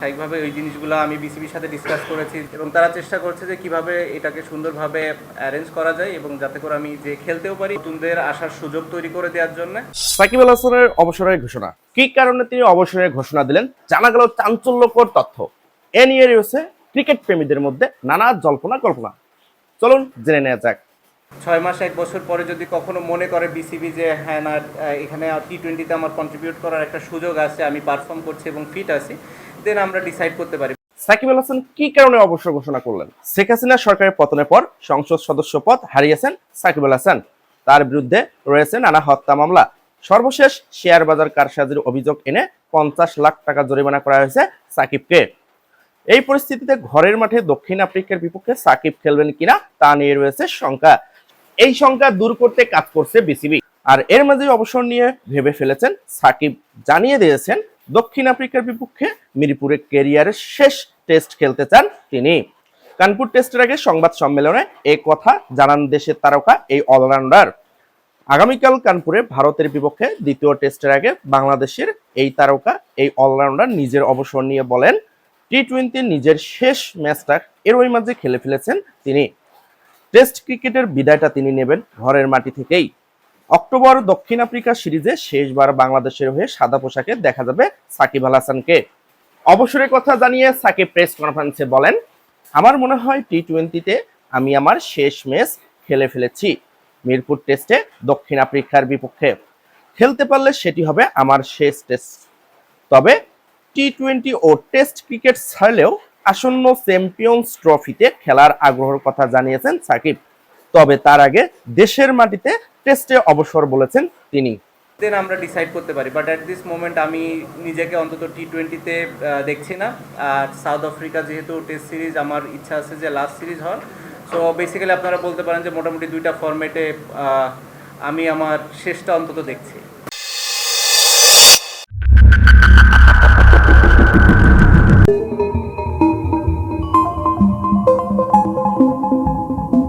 স্বাভাবিকভাবে ওই জিনিসগুলো আমি বিসিবির সাথে ডিসকাস করেছি এবং তারা চেষ্টা করছে যে কিভাবে এটাকে সুন্দরভাবে অ্যারেঞ্জ করা যায় এবং যাতে করে আমি যে খেলতেও পারি, নতুনদের আসার সুযোগ তৈরি করে দেওয়ার জন্য। সাকিব আল হাসানের অবসরের ঘোষণা, কি কারণে তিনি অবসরের ঘোষণা দিলেন, জানা গেল চাঞ্চল্যকর তথ্য। এ নিয়ে রয়েছে ক্রিকেট প্রেমীদের মধ্যে নানা জল্পনা কল্পনা। চলুন জেনে নেওয়া যাক। 6 মাস 1 বছর পরে যদি কখনো মনে করে বিসিবি যে হ্যাঁ না, এখানে টি20তে আমার কন্ট্রিবিউট করার একটা সুযোগ আছে, আমি পারফর্ম করছি এবং ফিট আছি, দেন আমরা ডিসাইড করতে পারি। সাকিব আল হাসান কি কারণে অবসর ঘোষণা করলেন? শেখ হাসিনা সরকারের পতনের পর সংসদ সদস্য পদ হারিয়েছেন সাকিব আল হাসান। তার বিরুদ্ধে রয়েছে নানা হত্যা মামলা। সর্বশেষ শেয়ার বাজার কারসাজির অভিযোগ এনে 50 লাখ টাকা জরিমানা করা হয়েছে সাকিবকে। এই পরিস্থিতিতে ঘরের মাঠে দক্ষিণ আফ্রিকার বিপক্ষে সাকিব খেলবেন কিনা তা নিয়ে রয়েছে শঙ্কা। এই শঙ্কা দূর করতে কাজ করছে বিসিবি। আর এর মাঝে অবসর নিয়ে ভেবে ফেলেছেন সাকিব। জানিয়ে দিয়েছেন দক্ষিণ আফ্রিকার বিপক্ষে মিরপুরে ক্যারিয়ারের শেষ টেস্ট খেলতে চান তিনি। কানপুর টেস্টের আগে সংবাদ সম্মেলনে এই কথা জানান দেশের তারকা এই অলরাউন্ডার। আগামীকাল কানপুরে ভারতের বিপক্ষে দ্বিতীয় টেস্টের আগে বাংলাদেশের এই তারকা এই অলরাউন্ডার নিজের অবসর নিয়ে বলেন, টি20 নিজের শেষ ম্যাচটা এরই মাঝে খেলে ফেলেছেন তিনি। টেস্ট ক্রিকেটের বিদায়টা তিনি নেবেন ঘরের মাটি থেকেই। অক্টোবর দক্ষিণ আফ্রিকা সিরিজে শেষবার বাংলাদেশের হয়ে সাদা পোশাকে দেখা যাবে সাকিব আল হাসানকে। অবসরের কথা জানিয়ে সাকিব প্রেস কনফারেন্সে বলেন, আমার মনে হয় টি20তে আমি আমার শেষ ম্যাচ খেলে ফেলেছি। মিরপুর টেস্টে দক্ষিণ আফ্রিকার বিপক্ষে খেলতে পারলে সেটি হবে আমার শেষ টেস্ট। তবে টি20 ও টেস্ট ক্রিকেট ছাড়লেও আসন্ন চ্যাম্পিয়ন্স ট্রফিতে খেলার আগ্রহের কথা জানিয়েছেন সাকিব। তবে তার আগে দেশের মাটিতে টেস্টে অবসর বলেছেন তিনি। দেন আমরা ডিসাইড করতে পারি, বাট অ্যাট দিস মোমেন্ট আমি নিজেকে অন্তত টি20তে দেখছি না। আর সাউথ আফ্রিকা যেহেতু টেস্ট সিরিজ, আমার ইচ্ছা আছে যে লাস্ট সিরিজ হওয়ার। সো বেসিক্যালি আপনারা বলতে পারেন যে মোটামুটি 2টা ফরম্যাটে আমি আমার শেষটা অন্তত দেখছি।